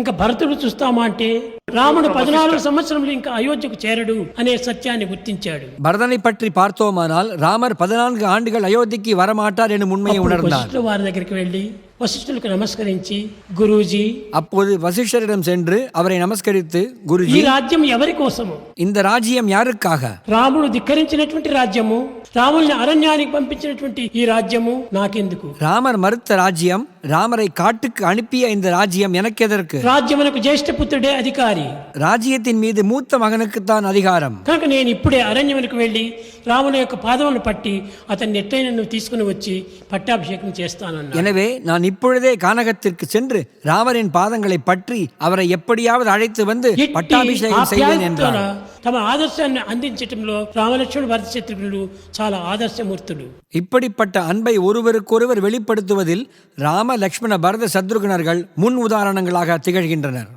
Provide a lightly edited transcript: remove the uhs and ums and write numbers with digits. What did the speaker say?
ఇంకా భరతుడు చూస్తామా అంటే రాముడు 14 సంవత్సరంలో ఇంకా అయోధ్యకు చేరడు అనే సత్యాన్ని గుర్తించాడు. பரதனை பற்றி பார்த்தோமானால் ராமர் 14 ஆண்டுகள் அயோத்திக்கு வரமாட்டார் எனும் உண்மையை உணர்ந்தார். వశిష్ఠుల వారి దగ్గరికి వెళ్ళి వశిష్ఠులకు నమస్కరించి, గురూజీ, அப்போது வசிஷ்டரிடம் சென்று அவரை நமஸ்கரித்து, ఈ குருஜி, రాజ్యం ఎవరి కోసము? இந்த ராஜ்யம் யாருக்காக? రాముడు ధిక్కరించినటువంటి రాజ్యము, రాముల్ని అరణ్యానికి పంపించినటువంటి ఈ రాజ్యము నాకెందుకు? ராமர் மறுத்த ராஜ்யம், ராமரை காட்டுக்கு அனுப்பிய இந்த ராஜ்யம் எனக்கு எதற்கு? రాజ్యమునకు జ్యేష్ఠ పుత్రుడే అధికారి. ராஜ்யத்தின் மீது மூத்த மகனுக்குத்தான் அதிகாரம். కనుక నేను ఇప్పుడే అరణ్యమునకు వెళ్ళి రాముని యొక్క పాదములను పట్టి అతన్ని ఎట్లయినా నువ్వు తీసుకుని వచ్చి పట్టాభిషేకం చేస్తానన్నా. எனவே நான் இப்பொழுதே கானகத்திற்கு சென்று ராமரின் பாதங்களை பற்றி அவரை எப்படியாவது அழைத்து வந்து பட்டாபிஷேகம் செய்வேன் என்றார். తమ ఆదర్శాన్ని అందించటంలో రామలక్ష్మణ భరత శత్రుఘ్నులు చాలా ఆదర్శమూర్తులు. இப்படிப்பட்ட அன்பை ஒருவருக்கொருவர் வெளிப்படுத்துவதில் ராம லக்ஷ்மண பரத சத்ருகுணர்கள் முன் உதாரணங்களாக திகழ்கின்றனர்.